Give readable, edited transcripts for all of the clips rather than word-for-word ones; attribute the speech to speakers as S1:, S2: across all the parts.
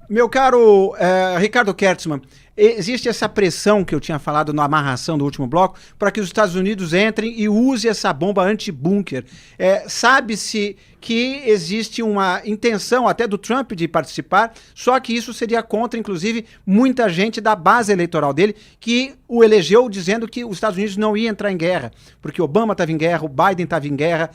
S1: Meu caro Ricardo Kertzmann, existe essa pressão que eu tinha falado na amarração do último bloco para que os Estados Unidos entrem e use essa bomba anti-bunker. Sabe-se que existe uma intenção até do Trump de participar, só que isso seria contra, inclusive, muita gente da base eleitoral dele, que o elegeu dizendo que os Estados Unidos não ia entrar em guerra, porque Obama estava em guerra, o Biden estava em guerra,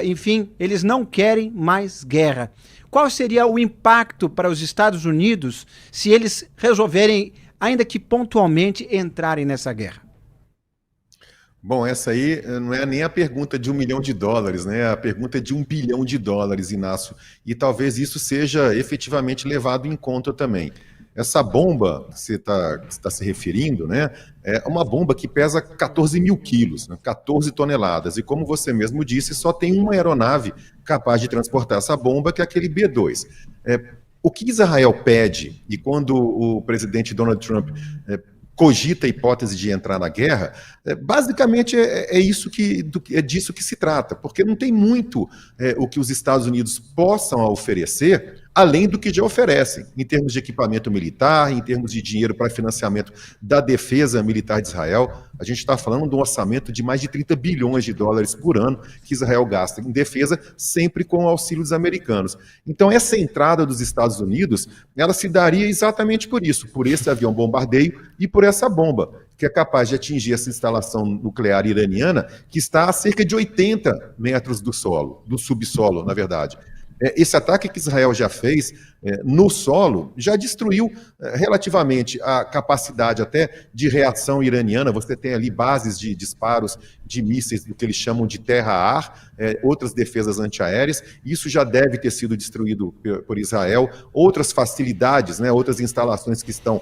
S1: enfim, eles não querem mais guerra. Qual seria o impacto para os Estados Unidos se eles resolverem, ainda que pontualmente, entrarem nessa guerra?
S2: Bom, essa aí não é nem a pergunta de US$ 1 milhão, né? A pergunta é de US$ 1 bilhão, Inácio. E talvez isso seja efetivamente levado em conta também. Essa bomba que você está se referindo, né? É uma bomba que pesa 14 mil quilos, né? 14 toneladas. E como você mesmo disse, só tem uma aeronave capaz de transportar essa bomba, que é aquele B-2. O que Israel pede, e quando o presidente Donald Trump cogita a hipótese de entrar na guerra, basicamente é disso que se trata, porque não tem muito o que os Estados Unidos possam oferecer, além do que já oferecem, em termos de equipamento militar, em termos de dinheiro para financiamento da defesa militar de Israel. A gente está falando de um orçamento de mais de US$ 30 bilhões por ano que Israel gasta em defesa, sempre com o auxílio dos americanos. Então, essa entrada dos Estados Unidos, ela se daria exatamente por isso, por esse avião bombardeio e por essa bomba, que é capaz de atingir essa instalação nuclear iraniana, que está a cerca de 80 metros do subsolo, na verdade. Esse ataque que Israel já fez no solo já destruiu relativamente a capacidade até de reação iraniana. Você tem ali bases de disparos de mísseis do que eles chamam de terra-ar, outras defesas antiaéreas. Isso já deve ter sido destruído por Israel. Outras facilidades, né, outras instalações que estão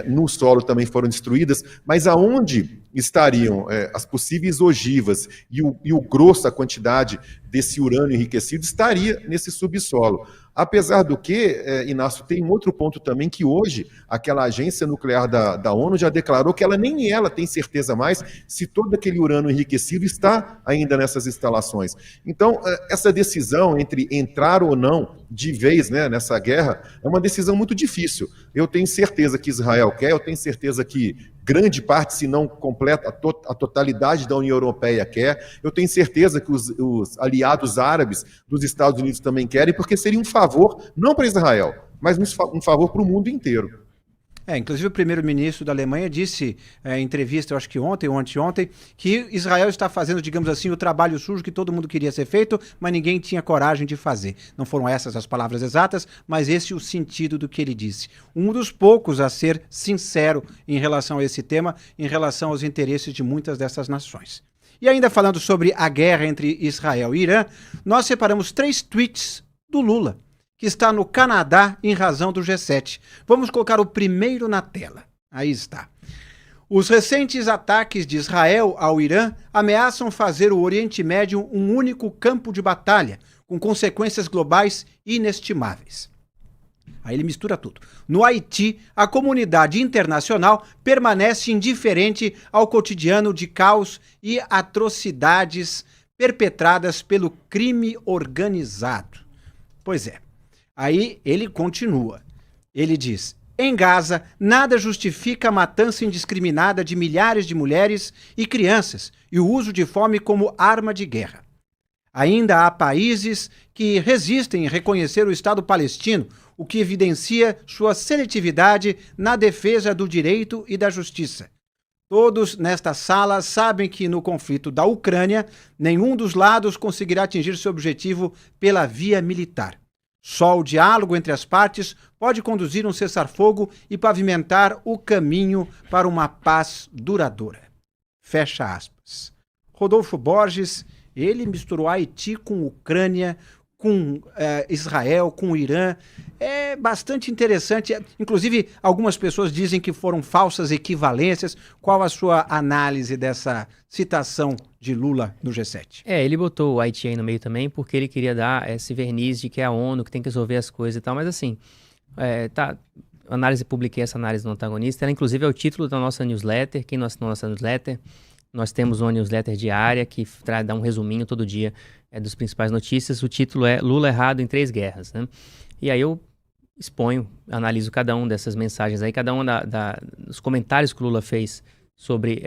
S2: no solo também foram destruídas, mas aonde estariam as possíveis ogivas e o grosso, a quantidade desse urânio enriquecido, estaria nesse subsolo. Apesar do que, Inácio, tem um outro ponto também, que hoje aquela agência nuclear da ONU já declarou que nem ela tem certeza mais se todo aquele urânio enriquecido está ainda nessas instalações. Então, essa decisão entre entrar ou não de vez, né, nessa guerra é uma decisão muito difícil. Eu tenho certeza que Israel quer, eu tenho certeza que grande parte, se não completa, a totalidade da União Europeia quer. Eu tenho certeza que os aliados árabes dos Estados Unidos também querem, porque seria um favor, não para Israel, mas um favor para o mundo inteiro.
S1: Inclusive o primeiro-ministro da Alemanha disse em entrevista, eu acho que ontem ou anteontem, que Israel está fazendo, digamos assim, o trabalho sujo que todo mundo queria ser feito, mas ninguém tinha coragem de fazer. Não foram essas as palavras exatas, mas esse é o sentido do que ele disse. Um dos poucos a ser sincero em relação a esse tema, em relação aos interesses de muitas dessas nações. E ainda falando sobre a guerra entre Israel e Irã, nós separamos 3 tweets do Lula, que está no Canadá em razão do G7. Vamos colocar o primeiro na tela. Aí está. Os recentes ataques de Israel ao Irã ameaçam fazer o Oriente Médio um único campo de batalha, com consequências globais inestimáveis. Aí ele mistura tudo. No Haiti, a comunidade internacional permanece indiferente ao cotidiano de caos e atrocidades perpetradas pelo crime organizado. Pois é. Aí ele continua. Ele diz: em Gaza, nada justifica a matança indiscriminada de milhares de mulheres e crianças e o uso de fome como arma de guerra. Ainda há países que resistem em reconhecer o Estado palestino, o que evidencia sua seletividade na defesa do direito e da justiça. Todos nesta sala sabem que no conflito da Ucrânia, nenhum dos lados conseguirá atingir seu objetivo pela via militar. Só o diálogo entre as partes pode conduzir um cessar-fogo e pavimentar o caminho para uma paz duradoura. Fecha aspas. Rodolfo Borges, ele misturou Haiti com Ucrânia, com Israel, com o Irã. É bastante interessante. Inclusive, algumas pessoas dizem que foram falsas equivalências. Qual a sua análise dessa citação de Lula no G7?
S3: Ele botou o Haiti aí no meio também, porque ele queria dar esse verniz de que é a ONU que tem que resolver as coisas e tal, mas assim, publiquei essa análise no Antagonista, ela inclusive é o título da nossa newsletter. Quem não assinou nossa newsletter, nós temos uma newsletter diária que dá um resuminho todo dia dos principais notícias. O título é Lula errado em 3 guerras, né? E aí eu exponho, analiso cada um dessas mensagens aí, cada um dos comentários que o Lula fez sobre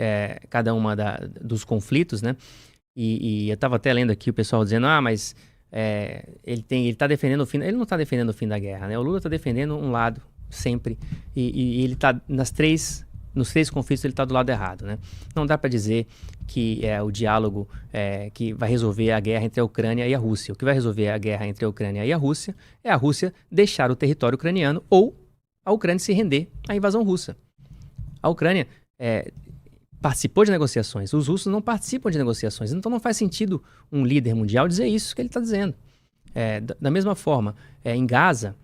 S3: cada uma dos conflitos, né? E eu estava até lendo aqui o pessoal dizendo, mas ele tá defendendo o fim. Ele não está defendendo o fim da guerra, né? O Lula está defendendo um lado, sempre. E ele está nos três conflitos, ele está do lado errado, né? Não dá para dizer que o diálogo que vai resolver a guerra entre a Ucrânia e a Rússia. O que vai resolver a guerra entre a Ucrânia e a Rússia é a Rússia deixar o território ucraniano ou a Ucrânia se render à invasão russa. A Ucrânia participou de negociações. Os russos não participam de negociações. Então não faz sentido um líder mundial dizer isso que ele está dizendo. Da mesma forma, em Gaza,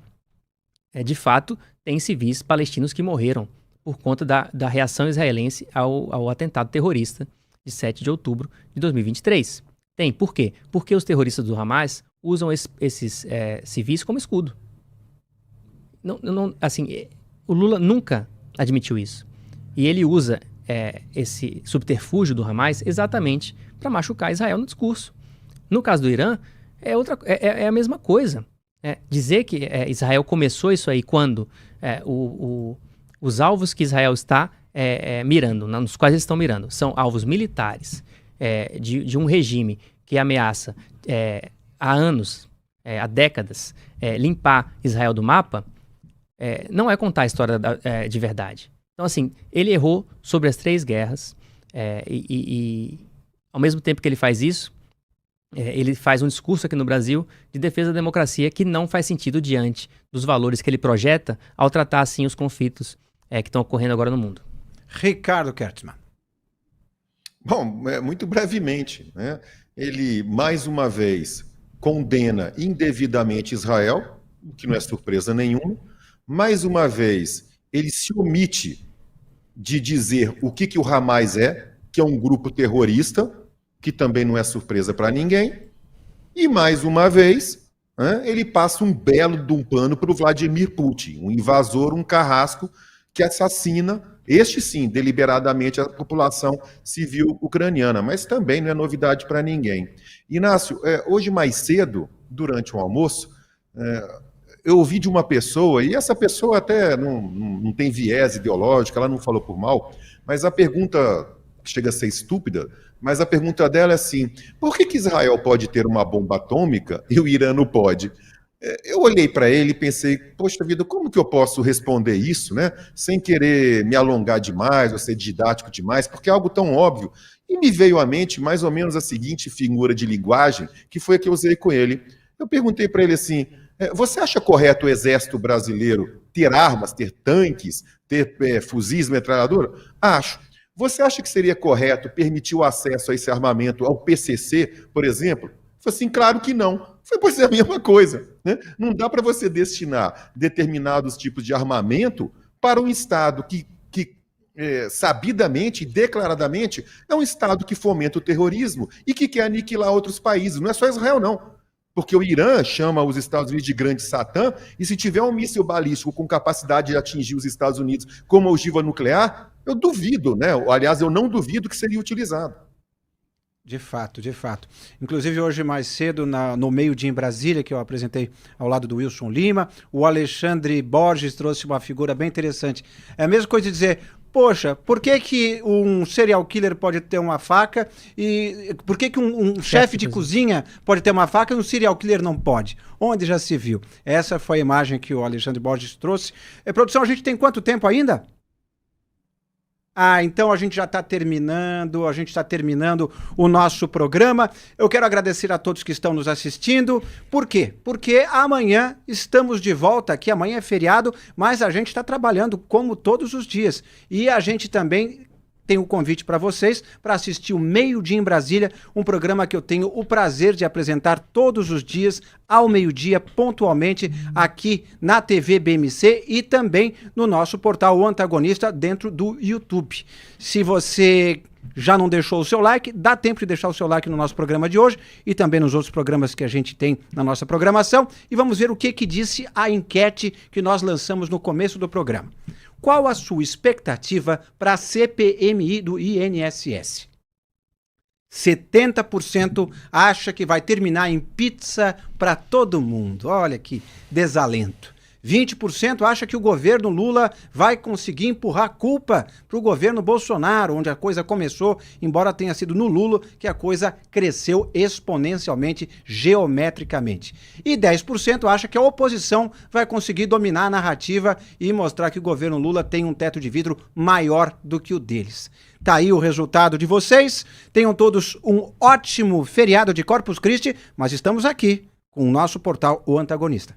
S3: de fato, tem civis palestinos que morreram por conta da reação israelense ao atentado terrorista de 7 de outubro de 2023. Tem. Por quê? Porque os terroristas do Hamas usam esses civis como escudo. Assim, o Lula nunca admitiu isso. E ele usa esse subterfúgio do Hamas exatamente para machucar Israel no discurso. No caso do Irã, é a mesma coisa. Dizer que Israel começou isso aí quando os alvos que Israel está mirando, nos quais eles estão mirando, são alvos militares de um regime que ameaça há anos, há décadas, limpar Israel do mapa, não é contar a história de verdade. Então, assim, ele errou sobre as 3 guerras e ao mesmo tempo que ele faz isso, ele faz um discurso aqui no Brasil de defesa da democracia que não faz sentido diante dos valores que ele projeta ao tratar, assim, os conflitos que estão ocorrendo agora no mundo.
S1: Ricardo Kertzmann.
S2: Bom, muito brevemente, né? Ele, mais uma vez, condena indevidamente Israel, o que não é surpresa nenhuma. Mais uma vez, ele se omite de dizer o que o Hamas que é um grupo terrorista, que também não é surpresa para ninguém. E, mais uma vez, ele passa um belo de um pano para o Vladimir Putin, um invasor, um carrasco que assassina, este sim, deliberadamente a população civil ucraniana, mas também não é novidade para ninguém. Inácio, hoje mais cedo, durante o almoço, eu ouvi de uma pessoa, e essa pessoa até não tem viés ideológico, ela não falou por mal, mas a pergunta chega a ser estúpida, mas a pergunta dela é assim, por que Israel pode ter uma bomba atômica e o Irã não pode? Eu olhei para ele e pensei, poxa vida, como que eu posso responder isso, né? Sem querer me alongar demais ou ser didático demais, porque é algo tão óbvio. E me veio à mente mais ou menos a seguinte figura de linguagem, que foi a que eu usei com ele. Eu perguntei para ele assim, você acha correto o exército brasileiro ter armas, ter tanques, ter fuzis, metralhadora? Acho. Você acha que seria correto permitir o acesso a esse armamento ao PCC, por exemplo? Eu falei assim, claro que não. Foi por ser a mesma coisa, né? Não dá para você destinar determinados tipos de armamento para um Estado que sabidamente e declaradamente é um Estado que fomenta o terrorismo e que quer aniquilar outros países. Não é só Israel, não. Porque o Irã chama os Estados Unidos de grande Satã e se tiver um míssil balístico com capacidade de atingir os Estados Unidos como a ogiva nuclear, eu duvido, né? Aliás, eu não duvido que seria utilizado.
S1: De fato, de fato. Inclusive hoje mais cedo, no meio-dia em Brasília, que eu apresentei ao lado do Wilson Lima, o Alexandre Borges trouxe uma figura bem interessante. É a mesma coisa de dizer, poxa, por que um serial killer pode ter uma faca e por que um chefe de cozinha pode ter uma faca e um serial killer não pode? Onde já se viu? Essa foi a imagem que o Alexandre Borges trouxe. Produção, a gente tem quanto tempo ainda? Então a gente já está terminando, o nosso programa. Eu quero agradecer a todos que estão nos assistindo. Por quê? Porque amanhã estamos de volta aqui, amanhã é feriado, mas a gente está trabalhando como todos os dias. E a gente também tem um convite para vocês para assistir o Meio-Dia em Brasília, um programa que eu tenho o prazer de apresentar todos os dias, ao meio-dia, pontualmente, aqui na TV BMC e também no nosso portal O Antagonista, dentro do YouTube. Se você já não deixou o seu like, dá tempo de deixar o seu like no nosso programa de hoje e também nos outros programas que a gente tem na nossa programação. E vamos ver o que disse a enquete que nós lançamos no começo do programa. Qual a sua expectativa para a CPMI do INSS? 70% acha que vai terminar em pizza para todo mundo. Olha que desalento. 20% acha que o governo Lula vai conseguir empurrar a culpa para o governo Bolsonaro, onde a coisa começou, embora tenha sido no Lula que a coisa cresceu exponencialmente, geometricamente. E 10% acha que a oposição vai conseguir dominar a narrativa e mostrar que o governo Lula tem um teto de vidro maior do que o deles. Tá aí o resultado de vocês. Tenham todos um ótimo feriado de Corpus Christi, mas estamos aqui com o nosso portal O Antagonista.